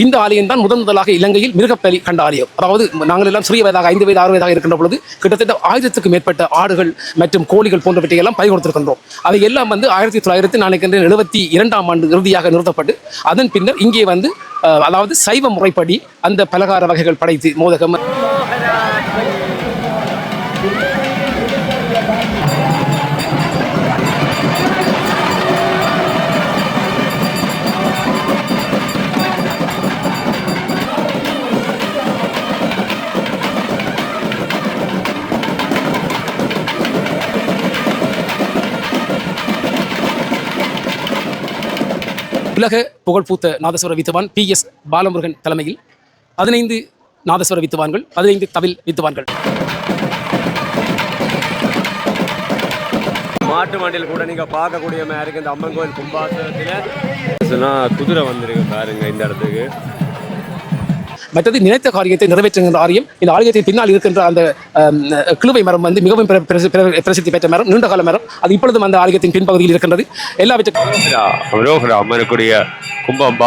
இந்த ஆலயம் தான் முதலாக இலங்கையில் மிருகப்பலி கண்ட ஆலயம். அதாவது நாங்கள் எல்லாம் சிறிய வயதாக 5 வயது 6 வயதாக இருக்கின்ற பொழுது கிட்டத்தட்ட 1000க்கும் மேற்பட்ட ஆடுகள் மற்றும் கோழிகள் போன்றவற்றை எல்லாம் பறி கொடுத்திருக்கின்றோம். அவை எல்லாம் 1972ஆம் ஆண்டு இறுதியாக நிறுத்தப்பட்டு அதன் பின்னர் இங்கே அதாவது சைவ முறைப்படி அந்த பலகார வகைகள் படைத்து மோதகம் உலக புகழ்பூத்த நாதஸ்வர வித்துவான் PS பாலமுருகன் தலைமையில் 15 நாதஸ்வர வித்துவான்கள், 15 தவில் வித்துவான்கள். மாட்டு வண்டியில் கூட நீங்க பார்க்கக்கூடிய மாதிரி இருக்கு. இந்த அம்மன் கோயில் கும்பாசனத்துல குதிரை வந்திருக்கு பாருங்க இந்த இடத்துக்கு. மற்றது நினைத்த காரியத்தை நிறைவேற்றுகின்ற ஆலயம். இந்த ஆலயத்தின் பின்னால் இருக்கின்ற அந்த கிழுவை மரம் மிகவும் பிரசித்தி பெற்ற மரம், நீண்டகால மரம். அது இப்பொழுதும் அந்த ஆலயத்தின் பின்பகுதியில் இருக்கின்றது. எல்லாவற்றுக்கும் கும்பம்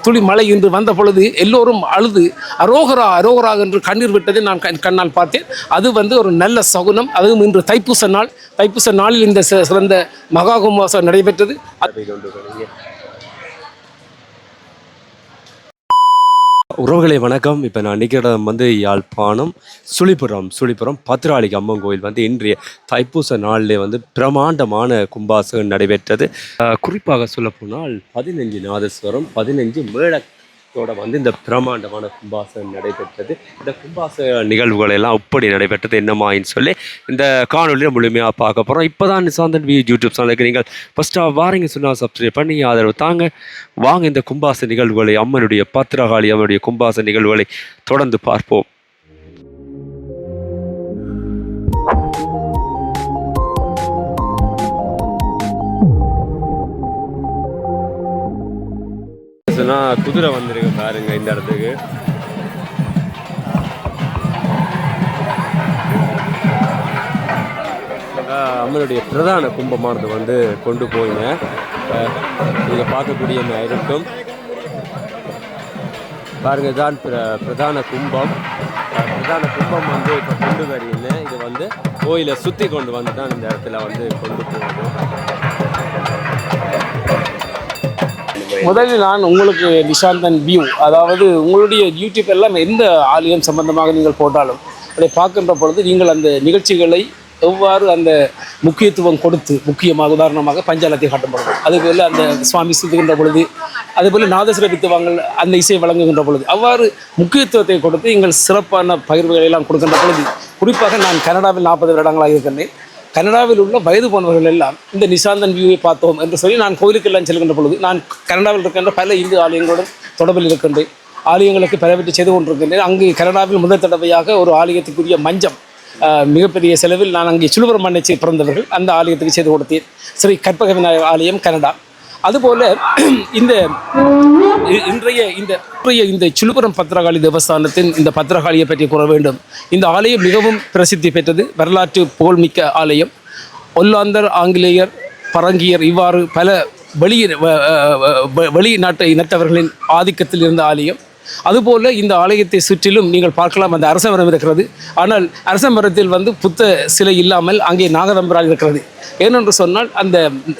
துளி மழை என்று வந்த பொழுது எல்லோரும் அழுது அரோகரா அரோகரா என்று கண்ணீர் விட்டதை நான் கண்ணால் பார்த்தேன். அது ஒரு நல்ல சகுனம். அதுவும் இன்று தைப்பூச நாள். தைப்பூச நாளில் இந்த சிறந்த மகா கும்பாசம் நடைபெற்றது. உறவுகளை வணக்கம். இப்போ நான் நிற்கிற யாழ்ப்பாணம் சுழிபுரம் பத்திராளிக்கு அம்மன் கோயில் இன்றைய தைப்பூச நாளிலே பிரமாண்டமான கும்பாசம் நடைபெற்றது. குறிப்பாக சொல்லப்போனால் 15 நாதஸ்வரம் 15 மேளத்தோட இந்த பிரமாண்டமான கும்பாசம் நடைபெற்றது. இந்த கும்பாச நிகழ்வுகள் எல்லாம் எப்படி நடைபெற்றது என்னமாயின்னு சொல்லி இந்த காணொலியில் முழுமையாக பார்க்க போகிறோம். இப்போ தான் நிசாந்தன் யூடியூப் சேனலுக்கு நீங்கள் ஃபஸ்ட்டாக வாரீங்க சொன்னால் சப்ஸ்கிரைப் பண்ணி ஆதரவு தாங்க. வாங்க இந்த கும்பாச நிகழ்வுகளை, அம்மனுடைய பத்திரகாளி அம்மனுடைய கும்பாச நிகழ்வுகளை தொடர்ந்து பார்ப்போம். குதிரை வந்திருக்கு பாருங்க இந்த இடத்துக்கு. அம்மனுடைய பிரதான கும்பமானது கொண்டு போயிங்க நீங்கள் பார்க்கக்கூடிய இருக்கும் பாருங்க. இதுதான் பிரதான கும்பம். இப்போ கொண்டு வரீங்க. இது கோயிலை சுற்றி கொண்டு தான் இந்த இடத்துல கொண்டு போகணும். முதலில் நான் உங்களுக்கு நிஷாந்தன் வியூ, அதாவது உங்களுடைய யூடியூப் எல்லாம் எந்த ஆலயம் சம்பந்தமாக நீங்கள் போட்டாலும் அதை பார்க்கின்ற பொழுது நீங்கள் அந்த நிகழ்ச்சிகளை எவ்வாறு அந்த முக்கியத்துவம் கொடுத்து, முக்கியமாக உதாரணமாக பஞ்சாலத்தை காட்டப்படுது, அதுபோல் அந்த சுவாமி சுத்துகின்ற பொழுது, அதுபோல் நாதஸ்வர வித்துவாங்கள் அந்த இசை வழங்குகின்ற பொழுது அவ்வாறு முக்கியத்துவத்தை கொடுத்து நீங்கள் சிறப்பான பகிர்வுகளை எல்லாம் கொடுக்கின்ற பொழுது, குறிப்பாக நான் கனடாவில் 40 வருடங்களாக இருக்கின்றேன். கனடாவில் உள்ள வயது போனவர்கள் எல்லாம் இந்த நிசாந்தன் வியூவை பார்த்தோம் என்று சொல்லி நான் கோயிலுக்கெல்லாம் செல்கின்ற பொழுது, நான் கனடாவில் இருக்கின்ற பல இந்து ஆலயங்களுடன் தொடர்பில் இருக்கின்றேன். ஆலயங்களுக்கு பரவற்றி செய்து கொண்டிருக்கின்றேன். அங்கு கனடாவில் முதல் தடவையாக ஒரு ஆலயத்துக்குரிய மஞ்சம் மிகப்பெரிய செலவில் நான் அங்கே சுழுபுரமன்னை பிறந்தவர்கள் அந்த ஆலயத்துக்கு செய்து கொடுத்தேன். ஸ்ரீ கற்பக விநாயகர் ஆலயம் கனடா. அதுபோல் இன்றைய இந்த சுழுபுரம் பத்திரகாளி தேவஸ்தானத்தின் இந்த பத்திரகாளியை பற்றி கூற வேண்டும். இந்த ஆலயம் மிகவும் பிரசித்தி பெற்றது. வரலாற்று புகழ்மிக்க ஆலயம். ஒல்லாந்தர், ஆங்கிலேயர், பரங்கியர் இவ்வாறு பல வெளிநாட்டு இனத்தவர்களின் ஆதிக்கத்தில் இருந்த ஆலயம். அதுபோல் இந்த ஆலயத்தை சுற்றிலும் நீங்கள் பார்க்கலாம் அந்த அரச மரம் இருக்கிறது. ஆனால் அரச மரத்தில் புத்த சிலை இல்லாமல் அங்கே நாகதம்பரால் இருக்கிறது. ஏனென்று சொன்னால் அந்த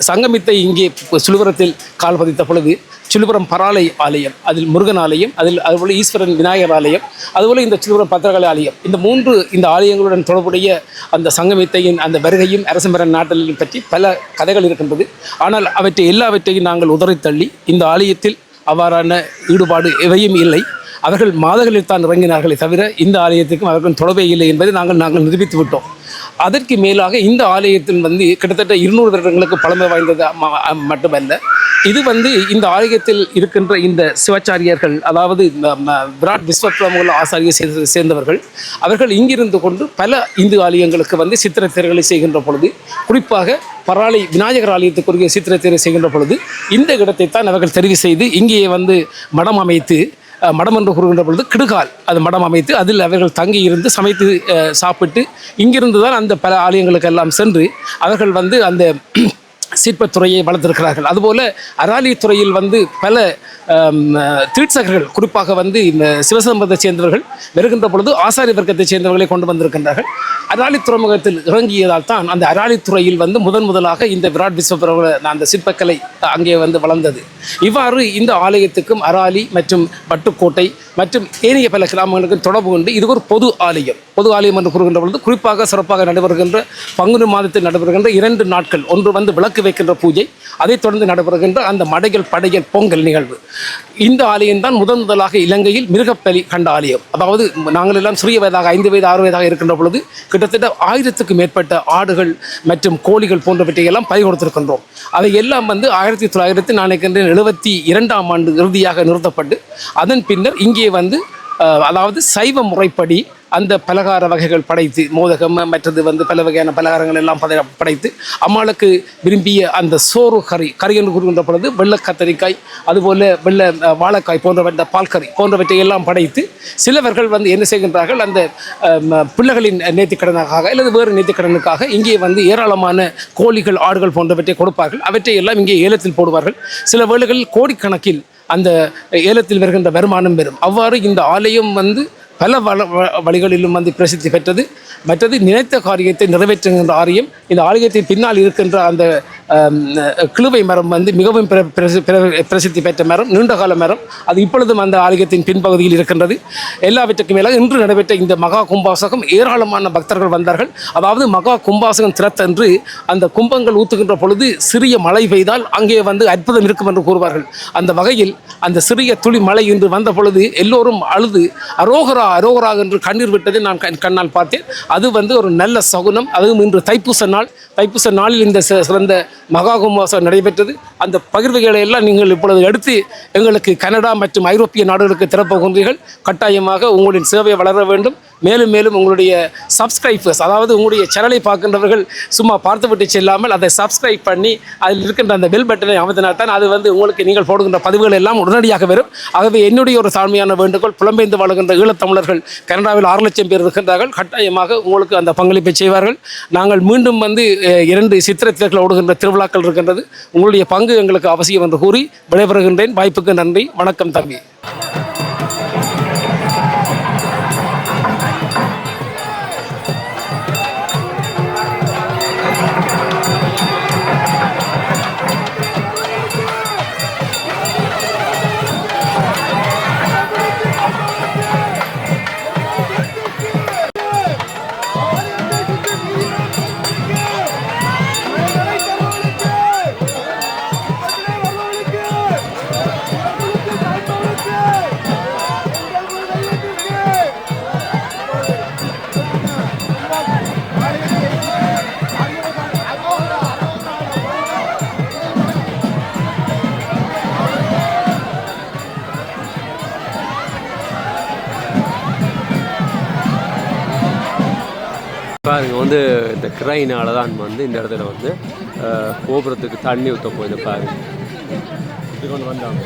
சங்கமித்தை இங்கே சுழுபுரத்தில் கால் பதித்த பொழுது சுழுபுரம் பராலை ஆலயம், அதில் முருகன் ஆலயம், அதுபோல் ஈஸ்வரன் விநாயகர் ஆலயம், அதுபோல் இந்த சுழுபுரம் பத்திரகாளி ஆலயம், இந்த 3 இந்த ஆலயங்களுடன் தொடர்புடைய அந்த சங்கமித்தையின் அந்த வருகையும் அரசமர நாட்டலிலும் பற்றி பல கதைகள் இருக்கின்றது. ஆனால் எல்லாவற்றையும் நாங்கள் உதறித்தள்ளி இந்த ஆலயத்தில் அவ்வாறான ஈடுபாடு எவையும் இல்லை. அவர்கள் மாதங்களில் தான் இறங்கினார்களே தவிர இந்த ஆலயத்துக்கும் அவர்கள் தொடர்பே இல்லை என்பதை நாங்கள் நிரூபித்து விட்டோம். அதற்கு மேலாக இந்த ஆலயத்தில் கிட்டத்தட்ட 200 வருடங்களுக்கு பழமை வாய்ந்தது மட்டுமல்ல, இது இந்த ஆலயத்தில் இருக்கின்ற இந்த சிவாச்சாரியர்கள், அதாவது விராட் விஸ்வப்ரமுக ஆசாரியை சேர்ந்தவர்கள், அவர்கள் இங்கிருந்து கொண்டு பல இந்து ஆலயங்களுக்கு சித்திரை தேர்களை செய்கின்ற பொழுது, குறிப்பாக பராளை விநாயகர் ஆலயத்துக்குரிய சித்திரை தேர்வை செய்கின்ற பொழுது இந்த இடத்தை தான் அவர்கள் தெரிவு செய்து இங்கே மடம் அமைத்து, மடம் என்று கூறுகின்ற பொழுது கிடுகால் அது மடம் அமைத்து அதில் அவர்கள் தங்கி இருந்து சமைத்து சாப்பிட்டு இங்கிருந்து தான் அந்த பல ஆலயங்களுக்கெல்லாம் சென்று அவர்கள் அந்த சிற்பத்துறையை வளர்த்திருக்கிறார்கள். அதுபோல் அராலி துறையில் வந்து பல தீட்சகர்கள், குறிப்பாக வந்து இந்த சிவசம்பத்தை சேர்ந்தவர்கள் வருகின்ற பொழுது ஆசாரி வர்க்கத்தை சேர்ந்தவர்களை கொண்டு வந்திருக்கின்றார்கள். அராலி துறைமுகத்தில் இறங்கியதால் தான் அந்த அராலி துறையில் வந்து முதலாக இந்த விராட் விஸ்வபுர அந்த சிற்பக்கலை அங்கே வந்து வளர்ந்தது. இவ்வாறு இந்த ஆலயத்துக்கும் அராலி மற்றும் வட்டுக்கோட்டை மற்றும் ஏனைய பல கிராமங்களுக்கும் தொடர்பு கொண்டு இது ஒரு பொது ஆலயம் என்று கூறுகின்ற பொழுது குறிப்பாக சிறப்பாக நடைபெறுகின்ற பங்குனி மாதத்தில் நடைபெறுகின்ற 2 நாட்கள், ஒன்று வந்து விளக்கு வைக்கின்ற பூஜை, அதைத் தொடர்ந்து நடைபெறுகின்ற அந்த மடைகள் படையல் பொங்கல் நிகழ்வு. இந்த ஆலயம்தான் முதலாக இலங்கையில் மிருகப்பலி கண்ட ஆலயம். அதாவது நாங்கள் எல்லாம் சிறிய வயதாக 5 வயது 6 வயதாக இருக்கின்ற பொழுது கிட்டத்தட்ட 1000க்கும் மேற்பட்ட ஆடுகள் மற்றும் கோழிகள் போன்றவற்றை எல்லாம் பறி கொடுத்திருக்கின்றோம். அவை எல்லாம் வந்து 1972ஆம் ஆண்டு இறுதியாக நிறுத்தப்பட்டு அதன் பின்னர் இங்கே வந்து அதாவது சைவ முறைப்படி அந்த பலகார வகைகள் படைத்து, மோதகம் மற்றது வந்து பல வகையான பலகாரங்கள் எல்லாம் படைத்து அம்மாளுக்கு விரும்பிய அந்த சோறு கறி என்று கூறுகின்ற பொழுது வெள்ளை கத்தரிக்காய், அதுபோல் வெள்ளை வாழைக்காய் போன்றவற்றை, பால்கறி போன்றவற்றை எல்லாம் படைத்து சிலவர்கள் வந்து என்ன செய்கின்றார்கள், அந்த பிள்ளைகளின் நேர்த்திக்கடனுக்காக அல்லது வேறு நேர்த்திக்கடனுக்காக இங்கே வந்து ஏராளமான கோழிகள் ஆடுகள் போன்றவற்றை கொடுப்பார்கள். அவற்றை எல்லாம் இங்கே ஏலத்தில் போடுவார்கள். சில வேளைகளில் கோடிக்கணக்கில் அந்த ஏலத்தில் வருகின்ற வருமானம் பெறும். அவ்வாறு இந்த ஆலயம் வந்து பல வழிகளிலும் வந்து பிரசித்தி பெற்றது. மற்றது நினைத்த காரியத்தை நிறைவேற்றுகின்ற ஆலயம். இந்த ஆலயத்தின் பின்னால் இருக்கின்ற அந்த கிழுவை மரம் வந்து மிகவும் பிரசித்தி பெற்ற மரம், நீண்டகால மரம். அது இப்பொழுதும் அந்த ஆலயத்தின் பின்பகுதியில் இருக்கின்றது. எல்லாவற்றுக்கும் மேலாக இன்று நடைபெற்ற இந்த மகா கும்பாசகம் ஏராளமான பக்தர்கள் வந்தார்கள். அதாவது மகா கும்பாசகம் திறத்தன்று அந்த கும்பங்கள் ஊத்துகின்ற பொழுது சிறிய மழை பெய்தால் அங்கே வந்து அற்புதம் இருக்கும் என்று கூறுவார்கள். அந்த வகையில் அந்த சிறிய துளி மழை இன்று வந்த பொழுது எல்லோரும் அழுது அரோகரா என்று கண்ணீர் விட்டதை நான் கண்ணால் பார்த்தேன். அது வந்து ஒரு நல்ல சகுனம். அதுவும் இன்று தைப்பூச நாளில் இந்த சிறந்த மகா கும்பாசகம் நடைபெற்றது. அந்த பகிர்வுகளை எல்லாம் நீங்கள் இப்பொழுது எடுத்து எங்களுக்கு கனடா மற்றும் ஐரோப்பிய நாடுகளுக்கு திறப்போகின்றீர்கள். கட்டாயமாக உங்களின் சேவையை வளர வேண்டும். மேலும் மேலும் உங்களுடைய சப்ஸ்கிரைபர்ஸ், அதாவது உங்களுடைய சேனலை பார்க்கின்றவர்கள் சும்மா பார்த்துவிட்டு செல்லாமல் அதை சப்ஸ்கிரைப் பண்ணி அதில் இருக்கின்ற அந்த பெல் பட்டனை அமர்த்தினால்தான் அது வந்து உங்களுக்கு நீங்கள் போடுகின்ற பதிவுகள் எல்லாம் உடனடியாக வரும். ஆகவே என்னுடைய ஒரு தாழ்மையான வேண்டுகோள், புலம்பெயர்ந்து வாழுகின்ற ஈழத்தமிழர்கள் கனடாவில் 6 லட்சம் பேர் இருக்கின்றார்கள். கட்டாயமாக உங்களுக்கு அந்த பங்களிப்பை செய்வார்கள். நாங்கள் மீண்டும் வந்து 2 சித்திரை தேர்கள் ஓடுகின்ற திருவிழாக்கள் இருக்கின்றது. உங்களுடைய பங்கு எங்களுக்கு அவசியம் என்று கூறி விடைபெறுகின்றேன். வாய்ப்புக்கு நன்றி. வணக்கம் தம்பி. பாருங்க வந்து இந்த கிரைனால தான் வந்து இந்த இடத்துல வந்து கோபுரத்துக்கு தண்ணி ஊற்ற போயிது. பாருங்க இது கொண்டு வந்தாங்க.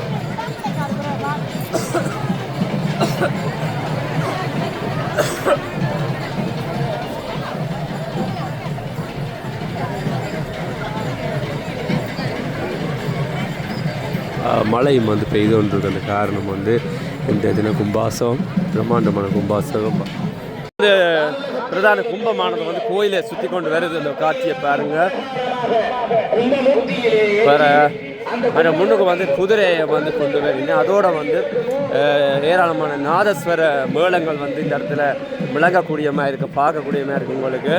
மழையும் வந்து பெய்து கொண்டிருக்கு. அந்த காரணம் வந்து இந்த தின கும்பாசம், பிரம்மாண்டமான கும்பாசகம். இந்த பிரதான கும்பமானது வந்து கோயிலை சுற்றி கொண்டு வருது. அந்த காட்சியை பாருங்க. வேற முன்னுக்கு வந்து குதிரையை வந்து கொண்டு வரீங்க. அதோட வந்து ஏராளமான நாதஸ்வர மேளங்கள் வந்து இந்த இடத்துல விளங்கக்கூடிய மாதிரி இருக்கு, பார்க்கக்கூடிய மாதிரி இருக்கு உங்களுக்கு.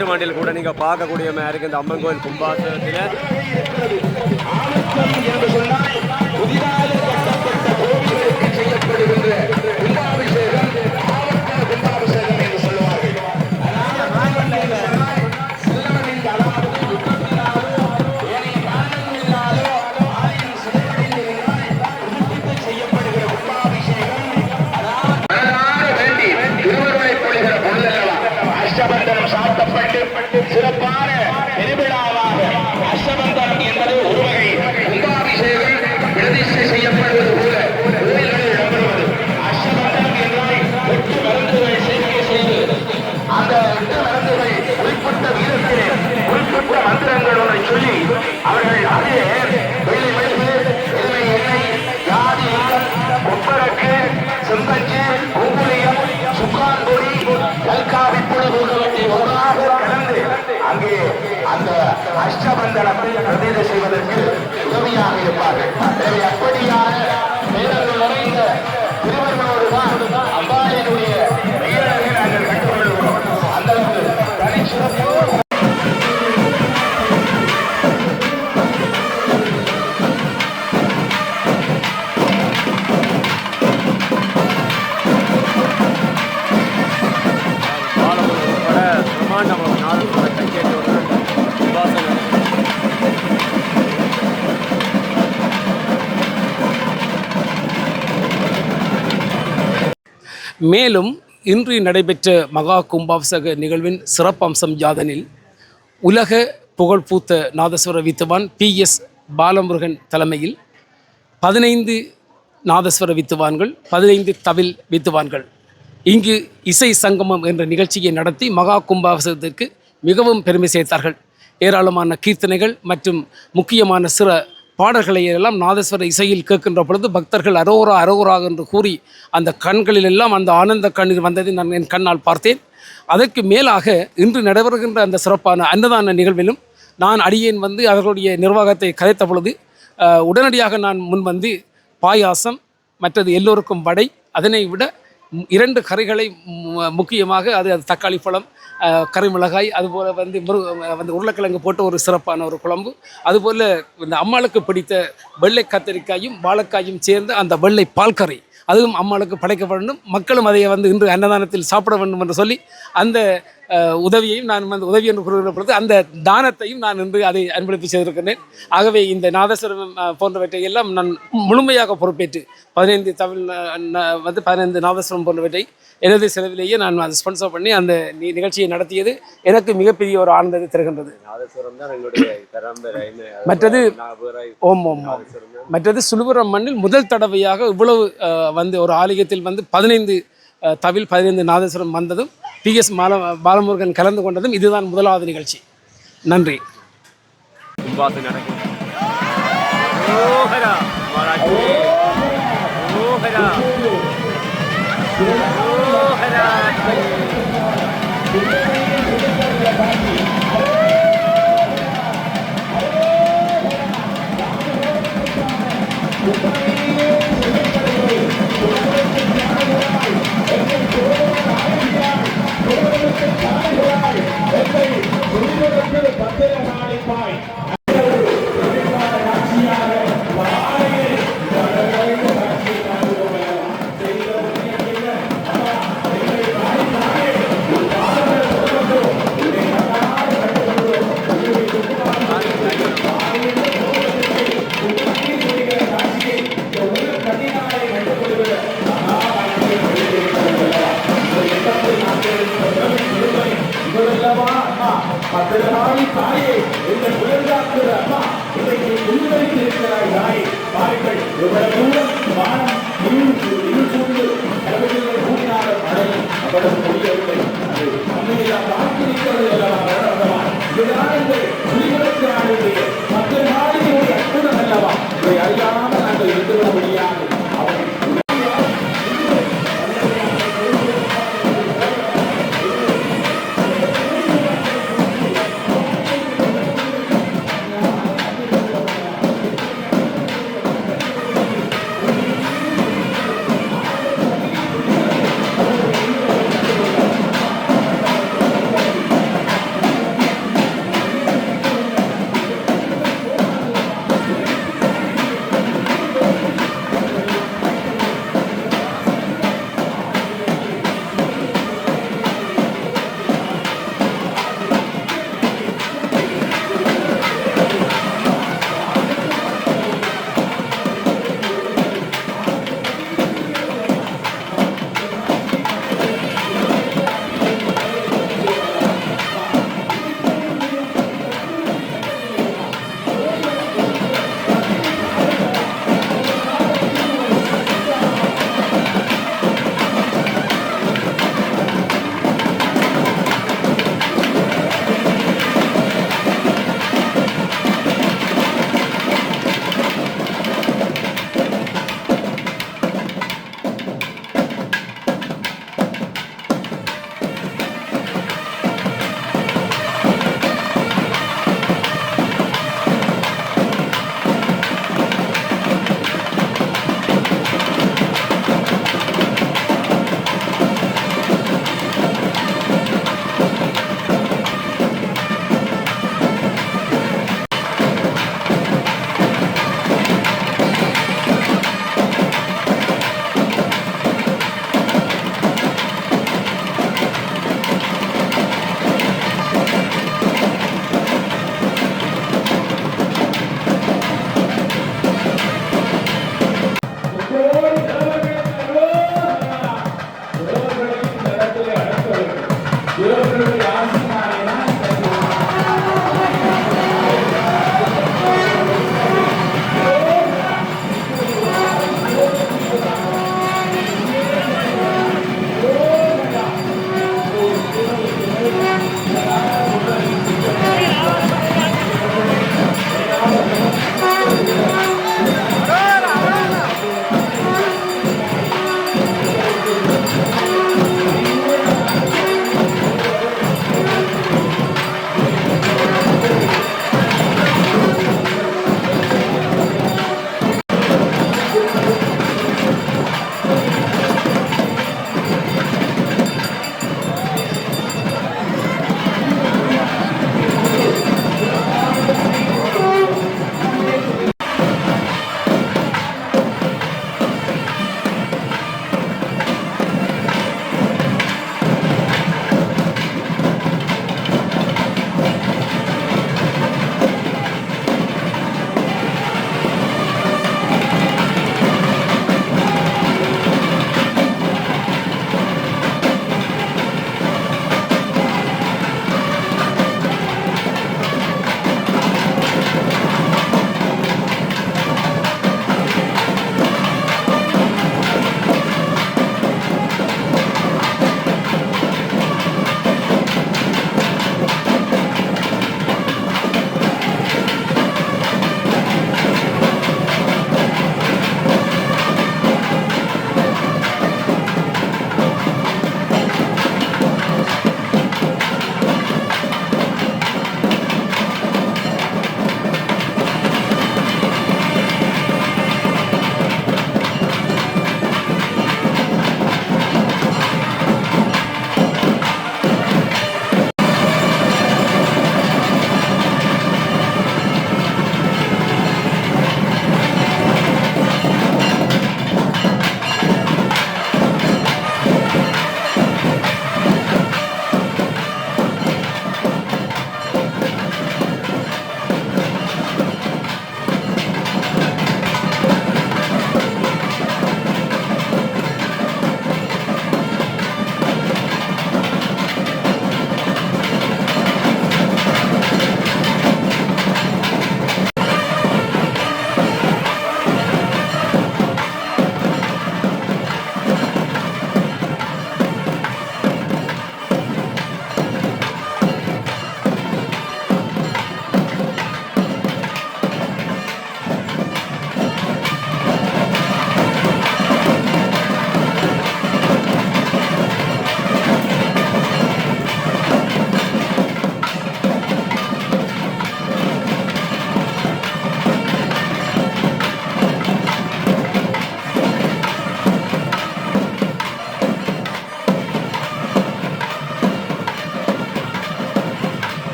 நாட்டு மாண்டில் கூட நீங்க பார்க்கக்கூடிய மாதிரி இருக்கு இந்த அம்மன் கோயில் கும்பாசனத்தில். அஷ்டபந்தனம் சாத்தப்பட்டு சிறப்பான திருவிழாவாக அஷ்டபந்தனம் என்பது ஒரு வகை கும்பாபிஷேகம் பிரதிஷ்டை செய்யப்படுவது போல கோயில்களில் இடம்பெறுவது. அஷ்டபந்தனம் என்றால் 8 மருந்துகளை சேர்க்கை செய்து அந்த 8 மருந்துகளை குறிப்பிட்ட வீதத்திலே குறிப்பிட்ட மந்திரங்களோடு சொல்லி அவர்கள் அதே வெள்ளை மெழுகு, எருமை எண்ணெய், ஜாதி கொப்பரக்கு, செம்பஞ்சு, குங்குளியம், சுக்கான் பொடி, கல்காவி பொடி போன்றவற்றை ஒன்றாக கலந்து அங்கே அந்த அஷ்டபந்தனத்தை பிரதிஷ்டை செய்வதற்கு உதவியாக இருப்பார்கள். எனவே அப்படியான பேரர்கள் நிறைந்த திருவர்களோடுதான் அம்பாளினுடைய பெயரை நாங்கள் கற்றுக்கொள்கிறோம். அந்த தனிச்சிறப்பு மேலும் இன்று நடைபெற்ற மகா கும்பாபிஷேக நிகழ்வின் சிறப்பம்சம் யாதெனில் உலக புகழ்பூத்த நாதஸ்வர வித்துவான் PS பாலமுருகன் தலைமையில் 15 நாதஸ்வர வித்துவான்கள், 15 தவில் வித்துவான்கள் இங்கு இசை சங்கமம் என்ற நிகழ்ச்சியை நடத்தி மகா கும்பாபிஷேகத்திற்கு மிகவும் பெருமை சேர்த்தார்கள். ஏராளமான கீர்த்தனைகள் மற்றும் முக்கியமான சிற பாடல்களை எல்லாம் நாதஸ்வர இசையில் கேட்கின்ற பொழுது பக்தர்கள் அரோரா அரோரா என்று கூறி அந்த கண்களிலெல்லாம் அந்த ஆனந்த கண்ணீர் வந்ததை நான் என் கண்ணால் பார்த்தேன். அதற்கு மேலாக இன்று நடைபெறுகின்ற அந்த சிறப்பான அன்னதான நிகழ்விலும் நான் அடியேன் வந்து அவர்களுடைய நிர்வாகத்தை கதைத்த பொழுது உடனடியாக நான் முன் வந்து பாயாசம், மற்றது எல்லோருக்கும் வடை, அதனை விட 2 கறிகளை முக்கியமாக அது தக்காளி பழம், கறிமிளகாய், அதுபோல் வந்து உருளைக்கிழங்கு போட்டு ஒரு சிறப்பான ஒரு குழம்பு, அதுபோல் இந்த அம்மாளுக்கு பிடித்த வெள்ளை கத்திரிக்காயும் வாழைக்காயும் சேர்ந்த அந்த வெள்ளை பால்கறி அதுவும் அம்மாளுக்கு படைக்கப்படணும், மக்களும் அதை வந்து இன்று அன்னதானத்தில் சாப்பிட வேண்டும் என்று சொல்லி அந்த உதவியையும் நான் வந்து உதவி என்று கூறுகிற பொழுது அந்த தானத்தையும் நான் இன்று அதை அன்பளிப்பு செய்திருக்கிறேன். ஆகவே இந்த நாதஸ்வரம் போன்றவற்றை எல்லாம் நான் முழுமையாக பொறுப்பேற்று 15 தமிழ் வந்து 15 நாதஸ்வரம் போன்றவற்றை எனது செலவிலேயே நான் அதை ஸ்பான்சர் பண்ணி அந்த நிகழ்ச்சியை நடத்தியது எனக்கு மிகப்பெரிய ஒரு ஆனந்தத்தை தருகின்றது. மற்றது மற்றது சுழுபுரம் மண்ணில் முதல் தடவையாக இவ்வளவு வந்து ஒரு ஆலயத்தில் வந்து 15 தவில் 15 நாதஸ்வரம் வந்ததும் PS பாலமுருகன் கலந்து கொண்டதும் இதுதான் முதலாவது நிகழ்ச்சி. நன்றி.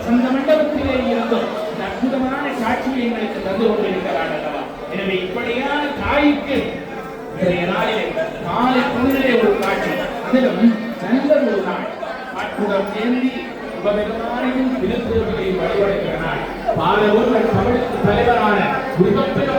அந்த மண்டபத்திலே இருந்தும் அற்புதமான காட்சியை எங்களுக்கு தந்து கொண்டிருக்கிறார் அல்லவா. எனவே இப்படியான தாய்க்கு நாளிலே காலை பொழுதிலே ஒரு காட்சி, அதிலும் நல்ல ஒரு நாள், அற்புதம் ஏந்தி உபமிகமானையும் திருத்தொழிலை வழிபடுகிற நாள். பாலூர் தமிழுக்கு தலைவரான மிகப்பெரிய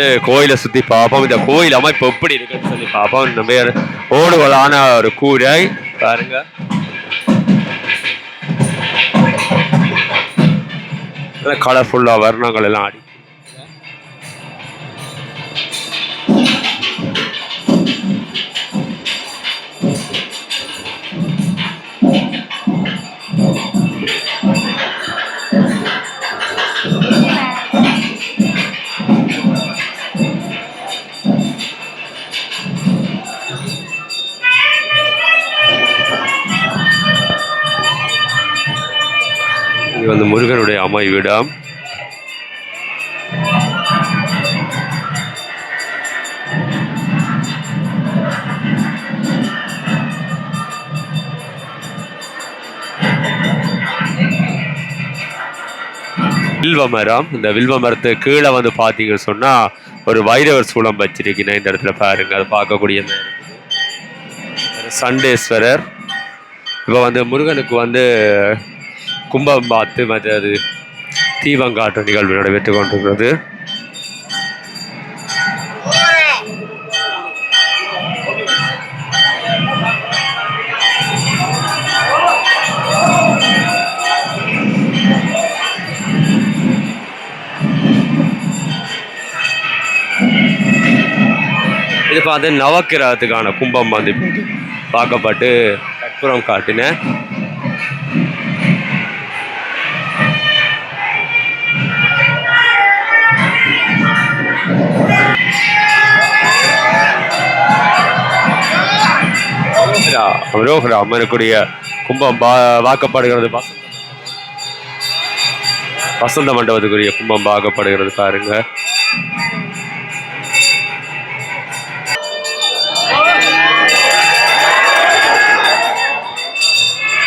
வந்து கோயிலை சுற்றி பார்ப்போம். இந்த கோயில் அமைப்பு எப்படி இருக்குன்னு சொல்லி பார்ப்போம். இந்த மாதிரி ஓடுகளான ஒரு கூரை பாருங்க. கலர்ஃபுல்லாக வர்ணங்கள் எல்லாம் ஆடி இது வந்து முருகனுடைய அமைவிடம். வில்வ மரம். இந்த வில்வ மரத்துக்கு கீழே வந்து பார்த்தீங்கன்னு சொன்னால் ஒரு வைரவர் சூளம் வச்சிருக்கீங்க இந்த இடத்துல பாருங்க. அதை பார்க்கக்கூடிய சண்டேஸ்வரர். இப்போ வந்து முருகனுக்கு வந்து கும்பம் பார்த்து மற்றது தீபங்காட்டு நிகழ்வு நடைபெற்று கொண்டிருக்கிறது. இது பார்த்து நவக்கிரகத்துக்கான கும்பம் வந்து பார்க்கப்பட்டு கற்பூரம் காட்டினேன். ரோஹரா அம்மனுக்குரிய கும்பம் வாக்கப்படுகிறது. வசந்த மண்டபத்துக்குரிய கும்பம் பார்க்கப்படுகிறது பாருங்க.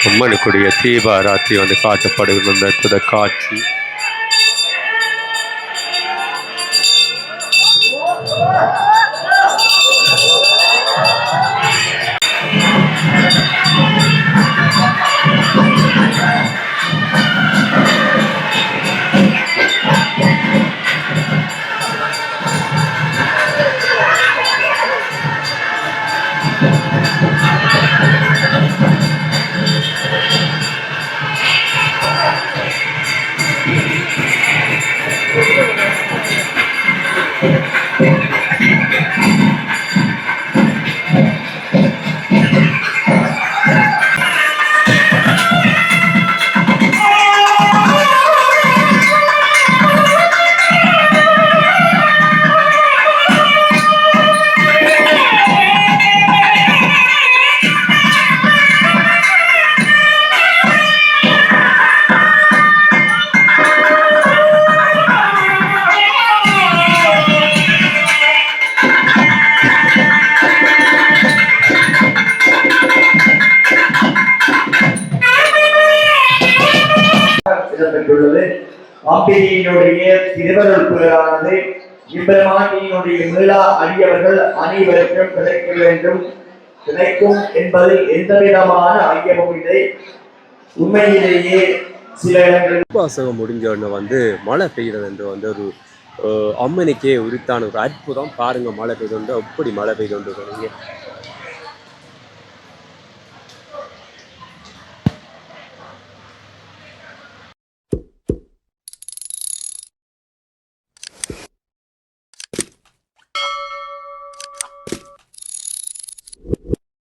அம்மனுக்குரிய தீபாராத்தி வந்து காட்டப்படுகிற அற்புத காட்சி. அம்பிகையினுடைய திருவருள் புகழானது இம்பெருமானியினுடைய மீளா அடியவர்கள் அனைவருக்கும் கிடைக்க வேண்டும், கிடைக்கும் என்பதில் எந்தவிதமான ஐயமும் இல்லை. உண்மையிலேயே சில இடங்களில் வாசகம் முடிஞ்ச உடனே வந்து மழை பெய்கிறது என்று வந்து ஒரு அம்மனுக்கே உரித்தான ஒரு அற்புதம். பாருங்க, மழை பெய்து எப்படி மழை பெய்து கொண்டு